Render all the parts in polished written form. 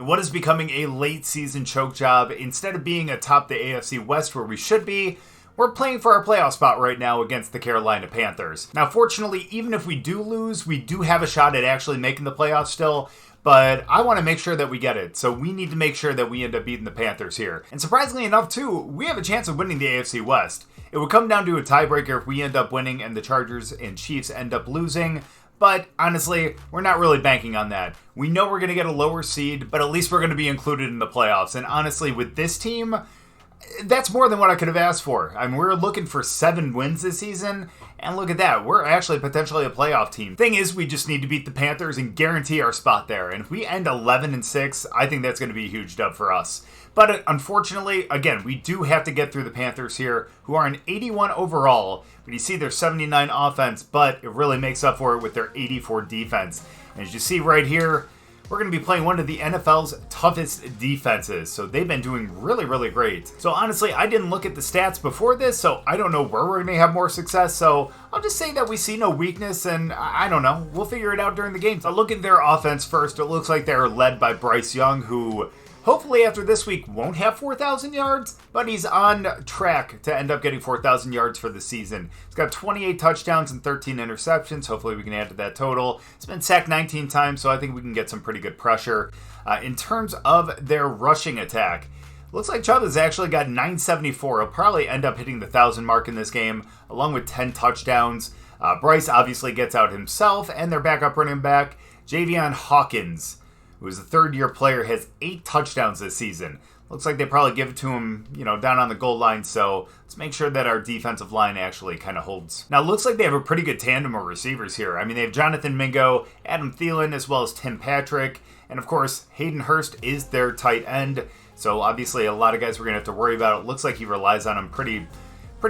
what is becoming a late season choke job. Instead of being atop the AFC West where we should be, we're playing for our playoff spot right now against the Carolina Panthers. Now, fortunately, even if we do lose, we do have a shot at actually making the playoffs still, but I want to make sure that we get it, so we need to make sure that we end up beating the Panthers here. And surprisingly enough, too, we have a chance of winning the AFC West. It would come down to a tiebreaker if we end up winning and the Chargers and Chiefs end up losing, but honestly, we're not really banking on that. We know we're going to get a lower seed, but at least we're going to be included in the playoffs. And honestly, with this team, that's more than what I could have asked for. I mean, we're looking for 7 wins this season, and look at that. We're actually potentially a playoff team. Thing is, we just need to beat the Panthers and guarantee our spot there. And if we end 11-6, I think that's going to be a huge dub for us. But unfortunately, again, we do have to get through the Panthers here, who are an 81 overall. But you see their 79 offense, but it really makes up for it with their 84 defense. And as you see right here, we're going to be playing one of the NFL's toughest defenses. So they've been doing really, really great. So honestly, I didn't look at the stats before this, so I don't know where we're going to have more success. So I'll just say that we see no weakness, and I don't know. We'll figure it out during the game. So look at their offense first. It looks like they're led by Bryce Young, who hopefully after this week won't have 4,000 yards, but he's on track to end up getting 4,000 yards for the season. He's got 28 touchdowns and 13 interceptions. Hopefully we can add to that total. He's been sacked 19 times, so I think we can get some pretty good pressure. In terms of their rushing attack, looks like Chubb has actually got 974. He'll probably end up hitting the 1,000 mark in this game, along with 10 touchdowns. Bryce obviously gets out himself, and their backup running back, Javion Hawkins, who's a third-year player, has 8 touchdowns this season. Looks like they probably give it to him, down on the goal line, so let's make sure that our defensive line actually kind of holds. Now, it looks like they have a pretty good tandem of receivers here. I mean, they have Jonathan Mingo, Adam Thielen, as well as Tim Patrick, and of course, Hayden Hurst is their tight end, so obviously a lot of guys we're going to have to worry about. It looks like he relies on him pretty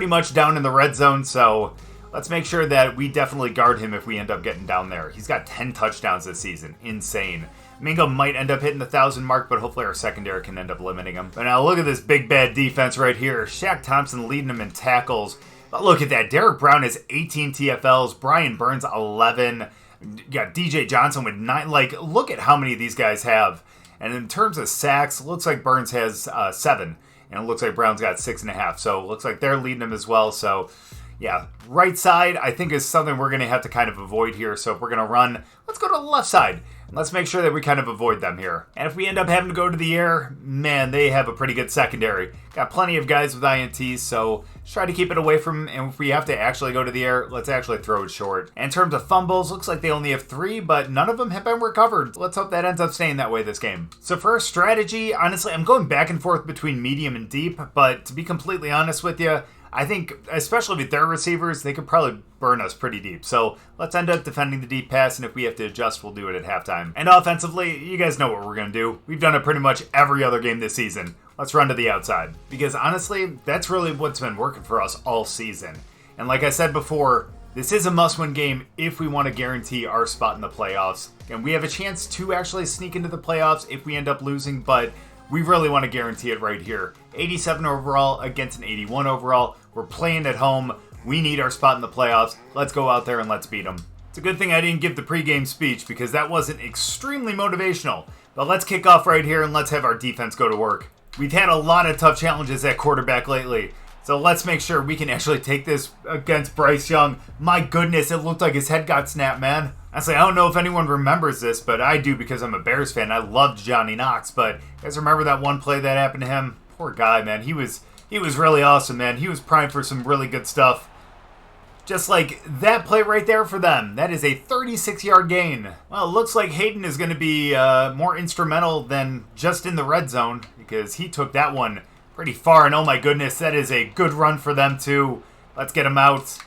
much down in the red zone, so let's make sure that we definitely guard him if we end up getting down there. He's got 10 touchdowns this season. Insane. Mingo might end up hitting the 1,000 mark, but hopefully our secondary can end up limiting him. But now look at this big bad defense right here. Shaq Thompson leading them in tackles. But look at that. Derek Brown has 18 TFLs. Brian Burns 11. You got DJ Johnson with 9. Look at how many of these guys have. And in terms of sacks, looks like Burns has 7. And it looks like Brown's got 6.5. So it looks like they're leading him as well. So yeah, right side I think is something we're going to have to kind of avoid here. So if we're going to run, let's go to the left side. And let's make sure that we kind of avoid them here. And if we end up having to go to the air, man, they have a pretty good secondary. Got plenty of guys with INTs, so just try to keep it away from them. And if we have to actually go to the air, let's actually throw it short. And in terms of fumbles, looks like they only have 3, but none of them have been recovered. Let's hope that ends up staying that way this game. So for our strategy, honestly, I'm going back and forth between medium and deep, but to be completely honest with you, I think, especially with their receivers, they could probably burn us pretty deep. So let's end up defending the deep pass, and if we have to adjust, we'll do it at halftime. And offensively, you guys know what we're going to do. We've done it pretty much every other game this season. Let's run to the outside. Because honestly, that's really what's been working for us all season. And like I said before, this is a must-win game if we want to guarantee our spot in the playoffs. And we have a chance to actually sneak into the playoffs if we end up losing, but we really want to guarantee it right here. 87 overall against an 81 overall. We're playing at home. We need our spot in the playoffs. Let's go out there and let's beat them. It's a good thing I didn't give the pregame speech because that wasn't extremely motivational. But let's kick off right here and let's have our defense go to work. We've had a lot of tough challenges at quarterback lately. So let's make sure we can actually take this against Bryce Young. My goodness, it looked like his head got snapped, man. Honestly, I don't know if anyone remembers this, but I do because I'm a Bears fan. I loved Johnny Knox, but you guys remember that one play that happened to him? Poor guy, man. He was really awesome, man. He was primed for some really good stuff. Just like that play right there for them. That is a 36-yard gain. Well, it looks like Hayden is going to be more instrumental than just in the red zone because he took that one pretty far. And oh my goodness, that is a good run for them too. Let's get him out.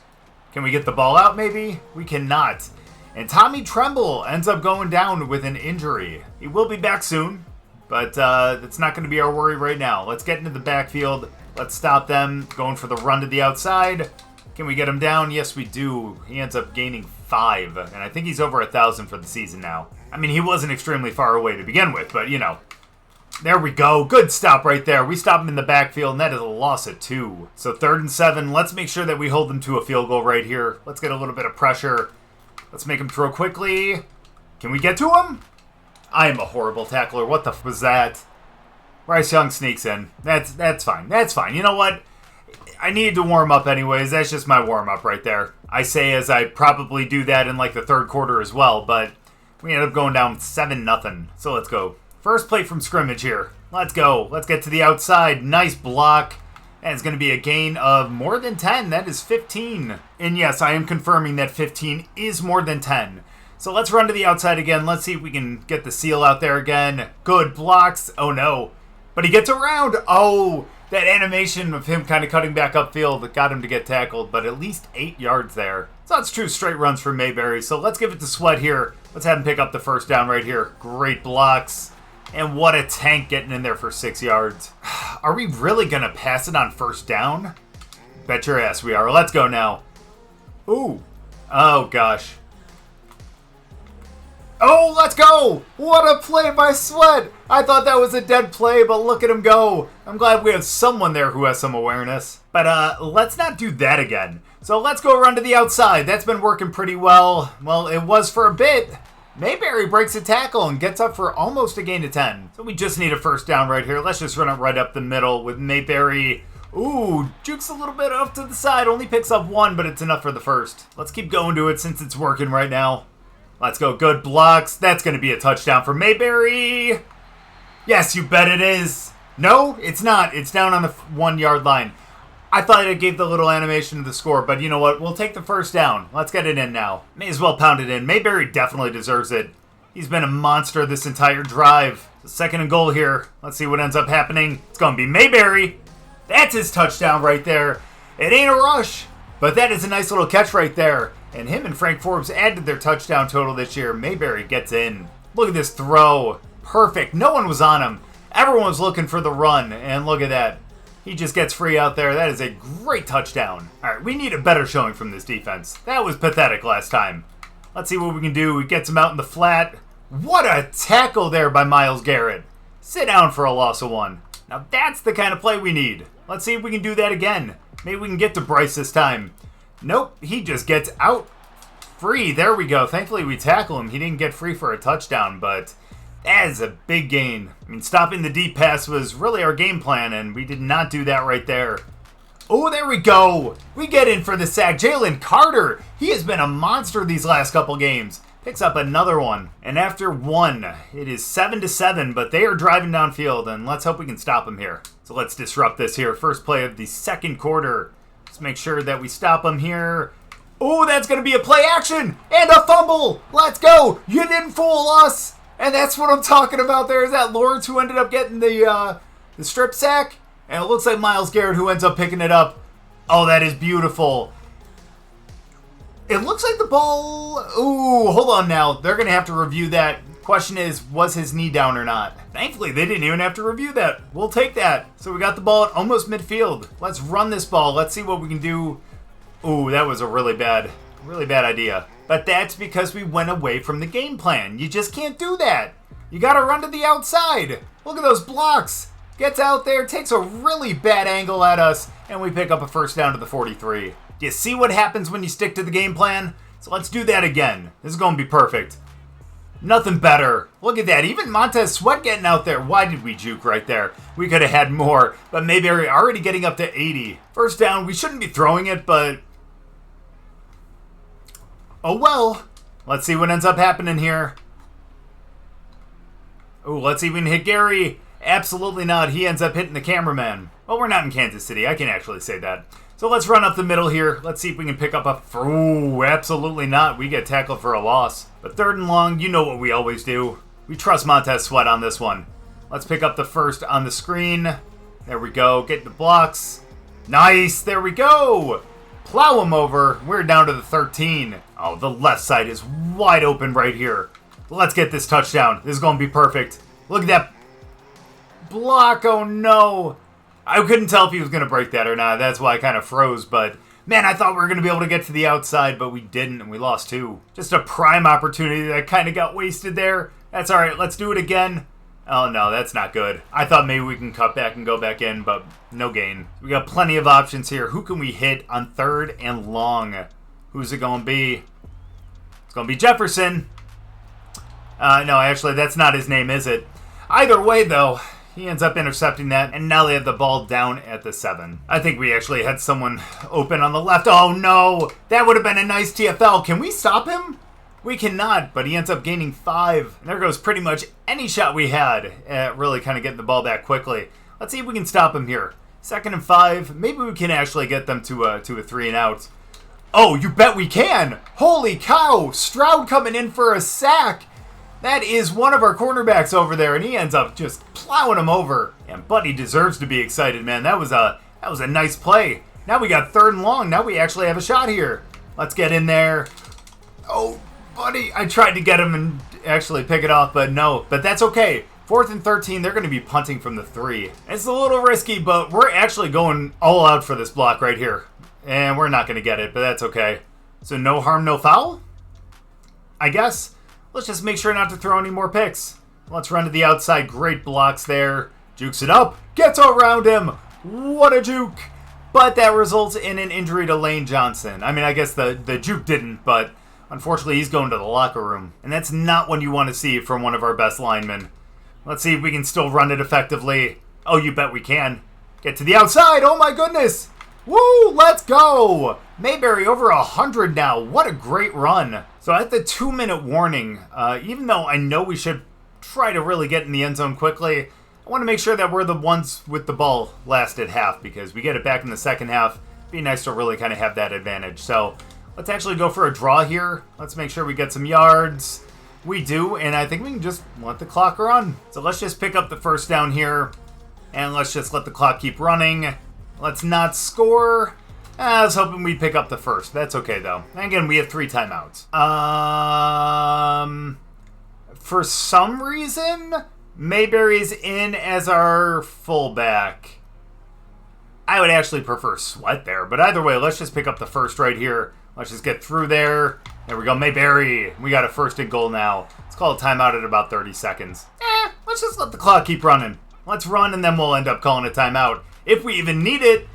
Can we get the ball out maybe? We cannot. And Tommy Tremble ends up going down with an injury. He will be back soon, but that's not going to be our worry right now. Let's get into the backfield. Let's stop them going for the run to the outside. Can we get him down? Yes, we do. He ends up gaining 5, and I think he's over 1,000 for the season now. I mean, he wasn't extremely far away to begin with, but there we go. Good stop right there. We stop him in the backfield, and that is a loss of 2. So 3rd and 7. Let's make sure that we hold them to a field goal right here. Let's get a little bit of pressure. Let's make him throw quickly. Can we get to him? I am a horrible tackler. What the f was that? Bryce Young sneaks in. That's fine. That's fine. You know what? I needed to warm up anyways. That's just my warm-up right there. I say as I probably do that in like the third quarter as well, but we ended up going down 7-0. So let's go. First play from scrimmage here. Let's go. Let's get to the outside. Nice block. And it's going to be a gain of more than 10. That is 15. And yes, I am confirming that 15 is more than 10. So let's run to the outside again. Let's see if we can get the seal out there again. Good blocks. Oh, no. But he gets around. Oh, that animation of him kind of cutting back upfield that got him to get tackled. But at least 8 yards there. So that's true straight runs for Mayberry. So let's give it to Sweat here. Let's have him pick up the first down right here. Great blocks. And what a tank getting in there for 6 yards. Are we really going to pass it on first down? Bet your ass we are. Let's go now. Ooh. Oh, gosh. Oh, let's go! What a play by Sweat! I thought that was a dead play, but look at him go. I'm glad we have someone there who has some awareness. But let's not do that again. So let's go run to the outside. That's been working pretty well. Well, it was for a bit. Mayberry breaks a tackle and gets up for almost a gain of 10. So we just need a first down right here. Let's just run it right up the middle with Mayberry. Ooh, jukes a little bit off to the side. Only picks up 1, but it's enough for the first. Let's keep going to it since it's working right now. Let's go. Good blocks. That's going to be a touchdown for Mayberry. Yes, you bet it is. No, it's not. It's down on the 1 yard line. I thought I gave the little animation to the score, but you know what? We'll take the first down. Let's get it in now. May as well pound it in. Mayberry definitely deserves it. He's been a monster this entire drive. Second and goal here. Let's see what ends up happening. It's going to be Mayberry. That's his touchdown right there. It ain't a rush, but that is a nice little catch right there. And him and Frank Forbes added their touchdown total this year. Mayberry gets in. Look at this throw. Perfect. No one was on him. Everyone was looking for the run. And look at that. He just gets free out there. That is a great touchdown. All right, we need a better showing from this defense. That was pathetic last time. Let's see what we can do. We get him out in the flat. What a tackle there by Myles Garrett. Sit down for a loss of 1. Now that's the kind of play we need. Let's see if we can do that again. Maybe we can get to Bryce this time. Nope, he just gets out free. There we go. Thankfully, we tackle him. He didn't get free for a touchdown, but that is a big gain. I mean, stopping the deep pass was really our game plan, and we did not do that right there. Oh, there we go. We get in for the sack. Jalen Carter, he has been a monster these last couple games. Picks up another one. And after 1, it is 7-7, but they are driving downfield, and let's hope we can stop them here. So let's disrupt this here. First play of the second quarter. Let's make sure that we stop them here. Oh, that's going to be a play action and a fumble. Let's go. You didn't fool us. And that's what I'm talking about there. Is that Lawrence who ended up getting the strip sack? And it looks like Myles Garrett who ends up picking it up. Oh, that is beautiful. It looks like the ball... Ooh, hold on now. They're going to have to review that. Question is, was his knee down or not? Thankfully, they didn't even have to review that. We'll take that. So we got the ball at almost midfield. Let's run this ball. Let's see what we can do. Ooh, that was a really bad idea. But that's because we went away from the game plan. You just can't do that. You got to run to the outside. Look at those blocks. Gets out there, takes a really bad angle at us, and we pick up a first down to the 43. Do you see what happens when you stick to the game plan? So let's do that again. This is going to be perfect. Nothing better. Look at that. Even Montez Sweat getting out there. Why did we juke right there? We could have had more, but Mayberry already getting up to 80. First down. We shouldn't be throwing it, but... oh well. Let's see what ends up happening here. Oh, let's see if we can hit Gary. Absolutely not. He ends up hitting the cameraman. Well, we're not in Kansas City. I can actually say that. So let's run up the middle here. Let's see if we can pick up a... Ooh, absolutely not. We get tackled for a loss. But third and long, you know what we always do. We trust Montez Sweat on this one. Let's pick up the first on the screen. There we go. Get the blocks. Nice. There we go. Plow him over. We're down to the 13. Oh, the left side is wide open right here. Let's get this touchdown. This is going to be perfect. Look at that block. Oh, no. I couldn't tell if he was going to break that or not. That's why I kind of froze. But, man, I thought we were going to be able to get to the outside, but we didn't, and we lost 2. Just a prime opportunity that kind of got wasted there. That's all right. Let's do it again. Oh, no, that's not good. I thought maybe we can cut back and go back in, but no gain. We got plenty of options here. Who can we hit on third and long? Who's it going to be? It's going to be Jefferson. No, actually, that's not his name, is it? Either way, though, he ends up intercepting that, and now they have the ball down at the 7. I think we actually had someone open on the left. Oh, no! That would have been a nice TFL. Can we stop him? We cannot, but he ends up gaining 5. And there goes pretty much any shot we had at really kind of getting the ball back quickly. Let's see if we can stop him here. 2nd and 5. Maybe we can actually get them to a 3 and out. Oh, you bet we can! Holy cow! Stroud coming in for a sack! That is one of our cornerbacks over there, and he ends up just plowing him over. And Buddy deserves to be excited, man. That was a nice play. Now we got 3rd and long. Now we actually have a shot here. Let's get in there. Oh, Buddy, I tried to get him and actually pick it off, but no. But that's okay. 4th and 13, they're going to be punting from the 3. It's a little risky, but we're actually going all out for this block right here. And we're not going to get it, but that's okay. So no harm, no foul? I guess. Let's just make sure not to throw any more picks. Let's run to the outside. Great blocks there. Jukes it up. Gets around him. What a juke. But that results in an injury to Lane Johnson. I mean, I guess the juke didn't, but unfortunately he's going to the locker room. And that's not what you want to see from one of our best linemen. Let's see if we can still run it effectively. Oh, you bet we can. Get to the outside. Oh, my goodness. Woo, let's go! Mayberry over 100 now. What a great run. So at the 2-minute warning, even though I know we should try to really get in the end zone quickly, I want to make sure that we're the ones with the ball last at half because we get it back in the second half. It'd be nice to really kind of have that advantage. So let's actually go for a draw here. Let's make sure we get some yards. We do, and I think we can just let the clock run. So let's just pick up the first down here, and let's just let the clock keep running. Let's not score. I was hoping we'd pick up the first. That's okay, though. And again, we have 3 timeouts. For some reason, Mayberry's in as our fullback. I would actually prefer Sweat there, but either way, let's just pick up the first right here. Let's just get through there. There we go, Mayberry. We got a 1st and goal now. Let's call a timeout at about 30 seconds. Let's just let the clock keep running. Let's run, and then we'll end up calling a timeout. If we even need it.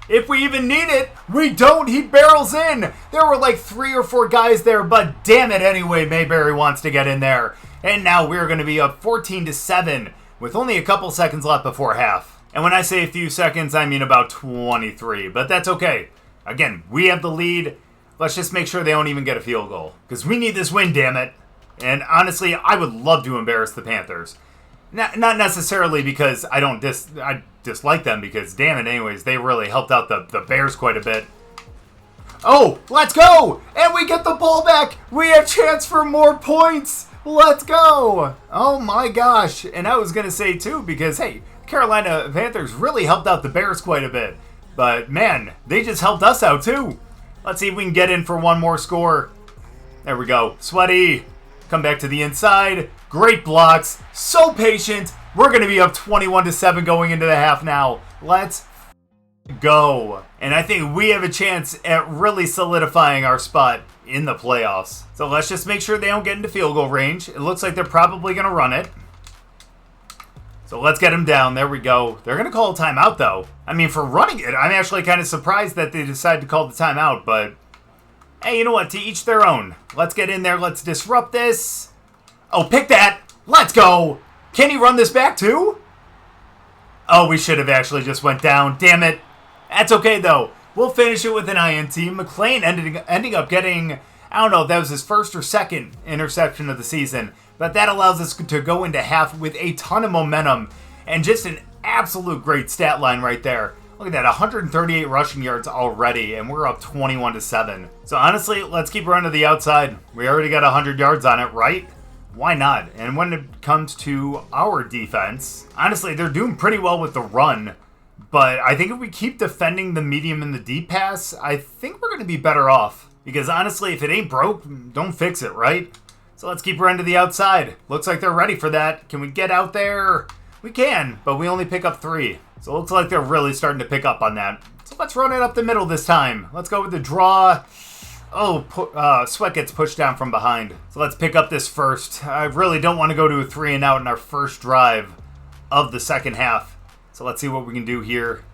If we even need it. We don't. He barrels in. There were like 3 or 4 guys there, but damn it anyway, Mayberry wants to get in there. And now we're going to be up 14-7 with only a couple seconds left before half. And when I say a few seconds, I mean about 23, but that's okay. Again, we have the lead. Let's just make sure they don't even get a field goal because we need this win, damn it. And honestly, I would love to embarrass the Panthers. Not necessarily because I dislike them, because damn it anyways, they really helped out the Bears quite a bit. Oh, let's go! And we get the ball back! We have chance for more points! Let's go! Oh my gosh. And I was going to say too, because hey, Carolina Panthers really helped out the Bears quite a bit. But man, they just helped us out too. Let's see if we can get in for one more score. There we go. Sweaty. Come back to the inside. Great blocks. So patient. We're going to be up 21-7 going into the half now. Let's go. And I think we have a chance at really solidifying our spot in the playoffs. So let's just make sure they don't get into field goal range. It looks like they're probably going to run it. So let's get them down. There we go. They're going to call a timeout, though. I mean, for running it, I'm actually kind of surprised that they decided to call the timeout, but hey, you know what? To each their own. Let's get in there. Let's disrupt this. Oh, pick that. Let's go. Can he run this back, too? Oh, we should have actually just went down. Damn it. That's okay, though. We'll finish it with an INT. McClain ending up getting, I don't know if that was his first or second interception of the season, but that allows us to go into half with a ton of momentum and just an absolute great stat line right there. Look at that, 138 rushing yards already, and we're up 21-7. So honestly, let's keep running to the outside. We already got 100 yards on it, right? Why not? And when it comes to our defense, honestly, they're doing pretty well with the run. But I think if we keep defending the medium and the deep pass, I think we're going to be better off. Because honestly, if it ain't broke, don't fix it, right? So let's keep running to the outside. Looks like they're ready for that. Can we get out there? We can, but we only pick up 3. So it looks like they're really starting to pick up on that. So let's run it up the middle this time. Let's go with the draw. Oh, Sweat gets pushed down from behind. So let's pick up this first. I really don't want to go to a 3 and out in our first drive of the second half. So let's see what we can do here.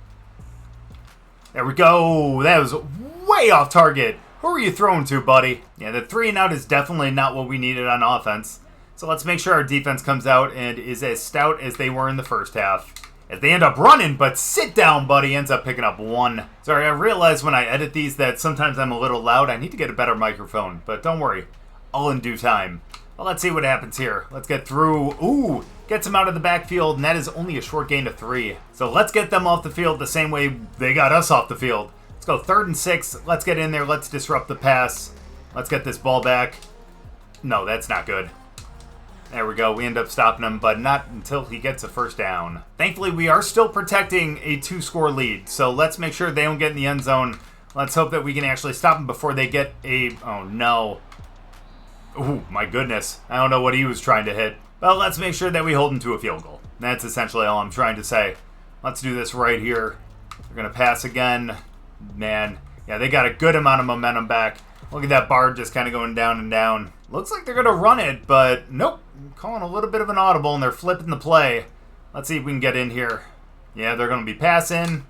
There we go. That was way off target. Who are you throwing to, buddy? Yeah, the 3 and out is definitely not what we needed on offense. So let's make sure our defense comes out and is as stout as they were in the first half. As they end up running, but sit down, buddy. Ends up picking up 1. Sorry, I realize when I edit these that sometimes I'm a little loud. I need to get a better microphone, but don't worry. All in due time. Well, let's see what happens here. Let's get through. Ooh, gets him out of the backfield, and that is only a short gain of 3. So let's get them off the field the same way they got us off the field. Let's go 3rd and 6. Let's get in there. Let's disrupt the pass. Let's get this ball back. No, that's not good. There we go. We end up stopping him, but not until he gets a first down. Thankfully, we are still protecting a 2-score lead, so let's make sure they don't get in the end zone. Let's hope that we can actually stop them before they get a... Oh, no. Ooh, my goodness. I don't know what he was trying to hit. But let's make sure that we hold him to a field goal. That's essentially all I'm trying to say. Let's do this right here. They're going to pass again. Man. Yeah, they got a good amount of momentum back. Look at that bar just kind of going down and down. Looks like they're going to run it, but nope. I'm calling a little bit of an audible, and they're flipping the play. Let's see if we can get in here. Yeah, they're going to be passing.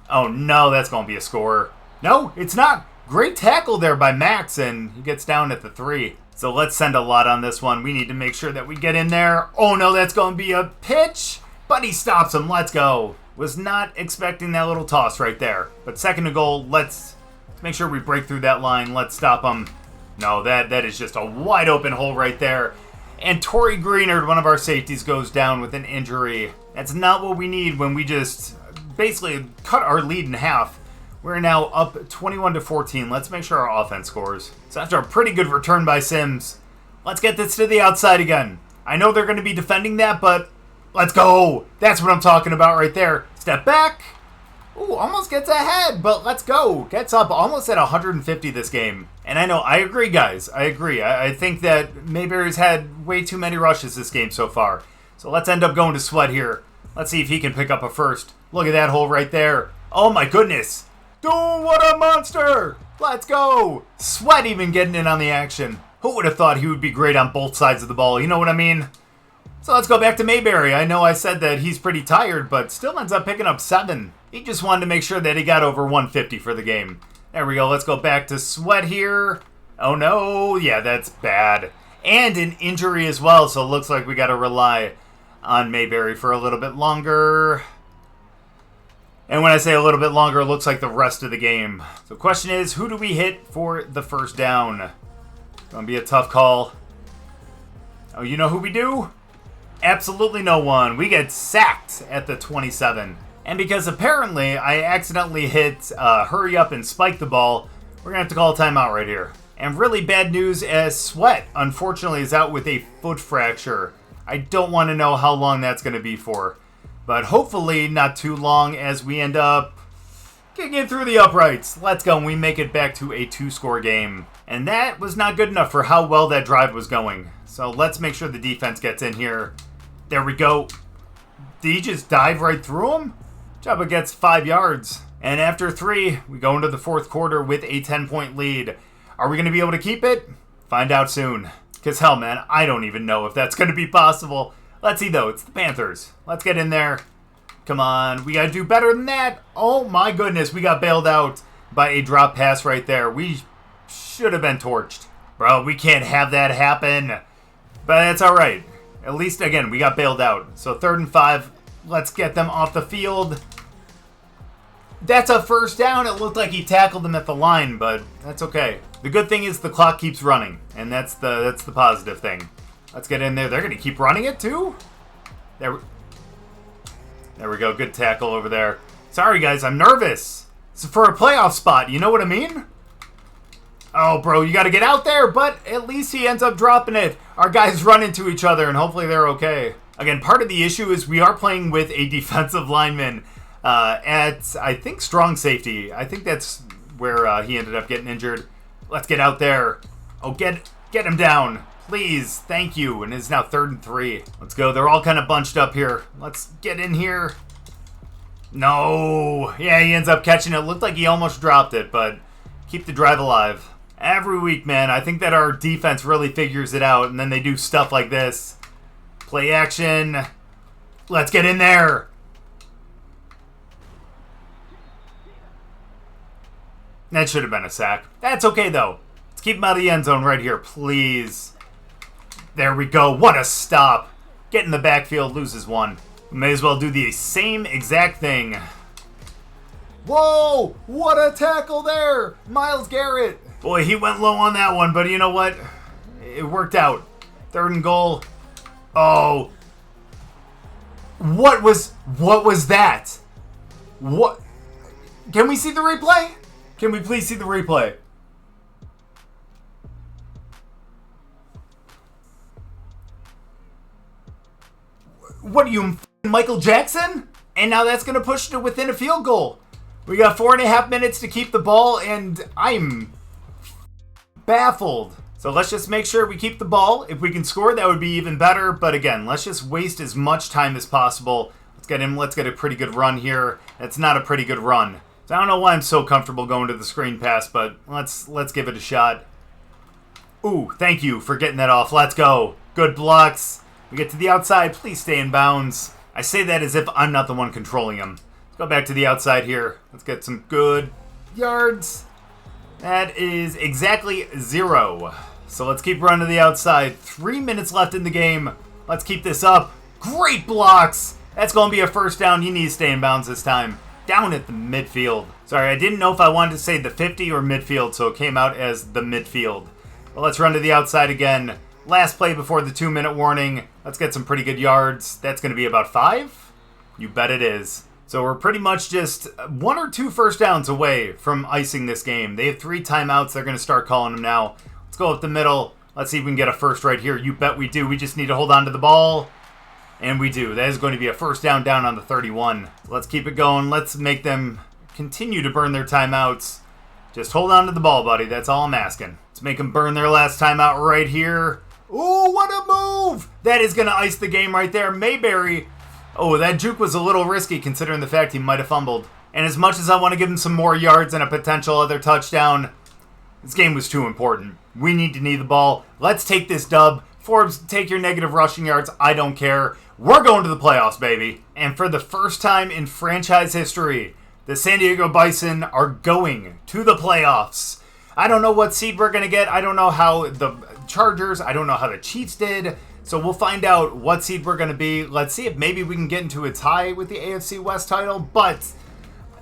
Oh, no, that's going to be a score. No, it's not. Great tackle there by Max, and he gets down at the 3. So let's send a lot on this one. We need to make sure that we get in there. Oh, no, that's going to be a pitch. But he stops him. Let's go. Was not expecting that little toss right there. But 2nd and goal, let's make sure we break through that line. Let's stop him. No, that is just a wide open hole right there. And Torrey Greenard, one of our safeties, goes down with an injury. That's not what we need when we just basically cut our lead in half. We're now up 21-14. Let's make sure our offense scores. So after a pretty good return by Sims, let's get this to the outside again. I know they're going to be defending that, but let's go. That's what I'm talking about right there. Step back. Ooh, almost gets ahead, but let's go. Gets up almost at 150 this game. And I know, I agree, guys. I agree. I think that Mayberry's had way too many rushes this game so far. So let's end up going to Sweat here. Let's see if he can pick up a first. Look at that hole right there. Oh, my goodness. Dude, what a monster. Let's go. Sweat even getting in on the action. Who would have thought he would be great on both sides of the ball? You know what I mean? So let's go back to Mayberry. I know I said that he's pretty tired, but still ends up picking up 7. He just wanted to make sure that he got over 150 for the game. There we go. Let's go back to Sweat here. Oh, no. Yeah, that's bad. And an injury as well, so it looks like we got to rely on Mayberry for a little bit longer. And when I say a little bit longer, it looks like the rest of the game. So the question is, who do we hit for the first down? Gonna be a tough call. Oh, you know who we do? Absolutely no one. We get sacked at the 27. And because apparently I accidentally hit hurry up and spike the ball, we're going to have to call a timeout right here. And really bad news as Sweat, unfortunately, is out with a foot fracture. I don't want to know how long that's going to be for. But hopefully not too long as we end up kicking through the uprights. Let's go, and we make it back to a 2-score game. And that was not good enough for how well that drive was going. So let's make sure the defense gets in here. There we go. Did he just dive right through him? Jabba gets 5 yards. And after 3, we go into the 4th quarter with a 10-point lead. Are we going to be able to keep it? Find out soon. Because hell, man, I don't even know if that's going to be possible. Let's see, though. It's the Panthers. Let's get in there. Come on. We got to do better than that. Oh, my goodness. We got bailed out by a drop pass right there. We should have been torched. Bro, we can't have that happen. But that's all right. At least, again, we got bailed out. So 3rd and 5. Let's get them off the field. That's a first down. It looked like he tackled him at the line, but that's okay. The good thing is the clock keeps running, and that's the positive thing. Let's get in there. They're going to keep running it, too? There we go. Good tackle over there. Sorry, guys. I'm nervous. It's for a playoff spot. You know what I mean? Oh, bro, you got to get out there, but at least he ends up dropping it. Our guys run into each other, and hopefully they're okay. Again, part of the issue is we are playing with a defensive lineman at, I think, strong safety. I think that's where he ended up getting injured. Let's get out there. Oh, get him down. Please. Thank you. And it's now 3rd and 3. Let's go. They're all kind of bunched up here. Let's get in here. No. Yeah, he ends up catching it. Looked like he almost dropped it, but keep the drive alive. Every week, man, I think that our defense really figures it out, and then they do stuff like this. Play action. Let's get in there. That should have been a sack. That's okay, though. Let's keep him out of the end zone right here, please. There we go. What a stop. Get in the backfield, loses one. May as well do the same exact thing. Whoa! What a tackle there! Myles Garrett. Boy, he went low on that one, but you know what? It worked out. 3rd and goal. Oh. What was that? What? Can we see the replay? Can we please see the replay? What are you, Michael Jackson? And now that's going to push to within a field goal. We got 4.5 minutes to keep the ball, and I'm baffled. So let's just make sure we keep the ball. If we can score, that would be even better. But again, let's just waste as much time as possible. Let's get a pretty good run here. That's not a pretty good run. So I don't know why I'm so comfortable going to the screen pass, but let's give it a shot. Ooh, thank you for getting that off. Let's go. Good blocks. We get to the outside. Please stay in bounds. I say that as if I'm not the one controlling him. Let's go back to the outside here. Let's get some good yards. That is exactly 0. So let's keep running to the outside. 3 minutes left in the game. Let's keep this up. Great blocks. That's going to be a first down. You need to stay in bounds this time. Down at the midfield. Sorry, I didn't know if I wanted to say the 50 or midfield, so it came out as the midfield. But let's run to the outside again. Last play before the 2-minute warning. Let's get some pretty good yards. That's going to be about 5. You bet it is. So we're pretty much just 1 or 2 first downs away from icing this game. They have 3 timeouts. They're going to start calling them now. Let's go up the middle. Let's see if we can get a first right here. You bet we do. We just need to hold on to the ball. And we do. That is going to be a first down on the 31. Let's keep it going. Let's make them continue to burn their timeouts. Just hold on to the ball, buddy. That's all I'm asking. Let's make them burn their last timeout right here. Ooh, what a move! That is going to ice the game right there. Mayberry. Oh, that juke was a little risky considering the fact he might have fumbled. And as much as I want to give him some more yards and a potential other touchdown, this game was too important. We need the ball. Let's take this dub. Forbes, take your negative rushing yards. I don't care. We're going to the playoffs, baby. And for the first time in franchise history, the San Diego Bison are going to the playoffs. I don't know what seed we're going to get. I don't know how the Chargers, I don't know how the Chiefs did. So we'll find out what seed we're going to be. Let's see if maybe we can get into a tie with the AFC West title. But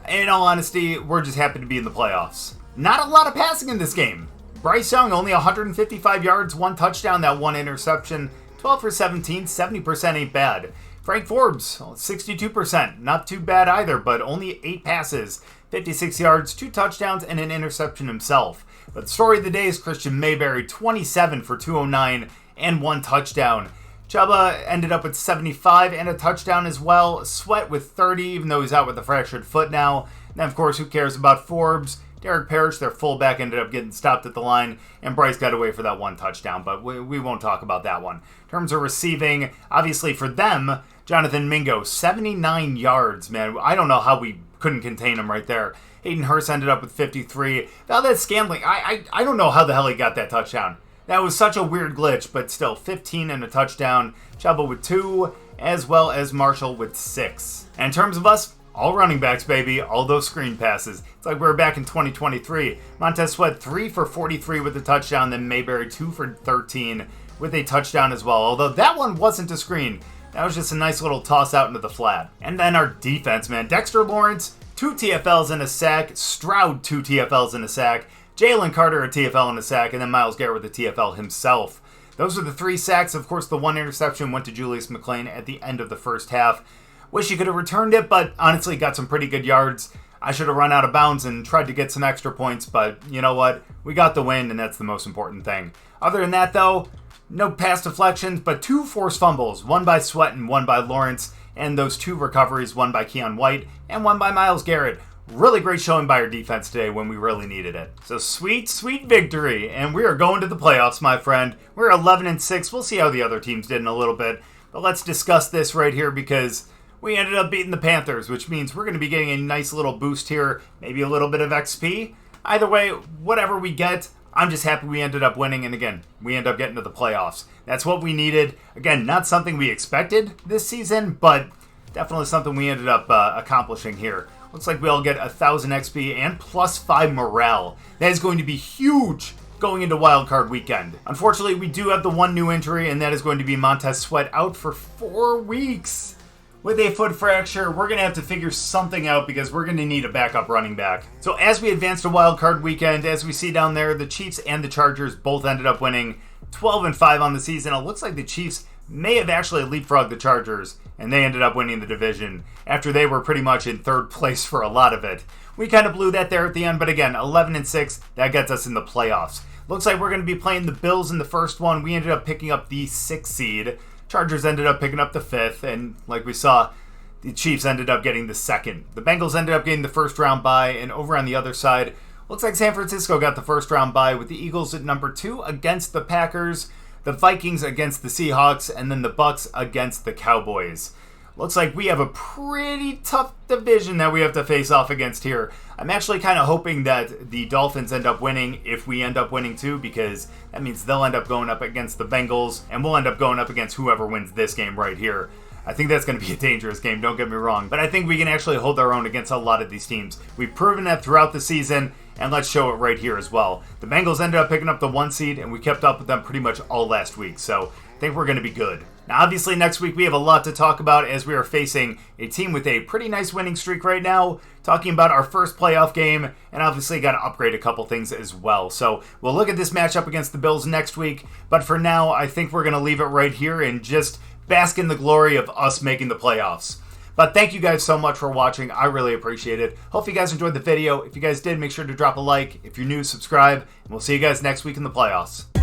in all honesty, we're just happy to be in the playoffs. Not a lot of passing in this game. Bryce Young, only 155 yards, 1 touchdown, that 1 interception. 12 for 17, 70% ain't bad. Frank Forbes, 62%, not too bad either, but only 8 passes, 56 yards, 2 touchdowns, and an interception himself. But the story of the day is Christian Mayberry, 27 for 209 and 1 touchdown. Chuba ended up with 75 and a touchdown as well. Sweat with 30, even though he's out with a fractured foot now. And then, of course, who cares about Forbes? Derek Parrish, their fullback, ended up getting stopped at the line, and Bryce got away for that 1 touchdown, but we won't talk about that one. In terms of receiving, obviously for them, Jonathan Mingo, 79 yards, man. I don't know how we couldn't contain him right there. Hayden Hurst ended up with 53. Valdez Scantling, I don't know how the hell he got that touchdown. That was such a weird glitch, but still, 15 and a touchdown. Chuba with 2, as well as Marshall with 6. And in terms of us, all running backs, baby. All those screen passes. It's like we're back in 2023. Montez Sweat, 3 for 43 with a touchdown. Then Mayberry, 2 for 13 with a touchdown as well. Although that one wasn't a screen. That was just a nice little toss out into the flat. And then our defense, man. Dexter Lawrence, 2 TFLs and a sack. Stroud, 2 TFLs and a sack. Jalen Carter, a TFL and a sack. And then Myles Garrett with a TFL himself. Those were the 3 sacks. Of course, the 1 interception went to Julius McClain at the end of the first half. Wish he could have returned it, but honestly got some pretty good yards. I should have run out of bounds and tried to get some extra points, but you know what? We got the win, and that's the most important thing. Other than that, though, no pass deflections, but 2 forced fumbles, 1 by Sweat and 1 by Lawrence, and those 2 recoveries, 1 by Keon White and 1 by Myles Garrett. Really great showing by our defense today when we really needed it. So sweet, sweet victory, and we are going to the playoffs, my friend. We're 11-6. We'll see how the other teams did in a little bit, but let's discuss this right here because we ended up beating the Panthers, which means we're going to be getting a nice little boost here, maybe a little bit of XP. Either way, whatever we get, I'm just happy we ended up winning, and again, we end up getting to the playoffs. That's what we needed. Again, not something we expected this season, but definitely something we ended up accomplishing here. Looks like we all get 1,000 XP and plus 5 morale. That is going to be huge going into Wild Card Weekend. Unfortunately, we do have the one new injury, and that is going to be Montez Sweat out for 4 weeks. With a foot fracture, we're going to have to figure something out because we're going to need a backup running back. So as we advance to Wild Card Weekend, as we see down there, the Chiefs and the Chargers both ended up winning 12-5 on the season. It looks like the Chiefs may have actually leapfrogged the Chargers, and they ended up winning the division after they were pretty much in third place for a lot of it. We kind of blew that there at the end, but again, 11-6, that gets us in the playoffs. Looks like we're going to be playing the Bills in the first one. We ended up picking up the 6th seed. Chargers ended up picking up the 5th, and like we saw, the Chiefs ended up getting the 2nd. The Bengals ended up getting the first round bye, and over on the other side, looks like San Francisco got the first round bye with the Eagles at number 2 against the Packers, the Vikings against the Seahawks, and then the Bucks against the Cowboys. Looks like we have a pretty tough division that we have to face off against here. I'm actually kind of hoping that the Dolphins end up winning if we end up winning too, because that means they'll end up going up against the Bengals, and we'll end up going up against whoever wins this game right here. I think that's going to be a dangerous game, don't get me wrong, but I think we can actually hold our own against a lot of these teams. We've proven that throughout the season, and let's show it right here as well. The Bengals ended up picking up the 1 seed, and we kept up with them pretty much all last week, so I think we're going to be good. Now, obviously, next week we have a lot to talk about as we are facing a team with a pretty nice winning streak right now, talking about our first playoff game, and obviously got to upgrade a couple things as well. So we'll look at this matchup against the Bills next week, but for now, I think we're going to leave it right here and just bask in the glory of us making the playoffs. But thank you guys so much for watching. I really appreciate it. Hope you guys enjoyed the video. If you guys did, make sure to drop a like. If you're new, subscribe, and we'll see you guys next week in the playoffs.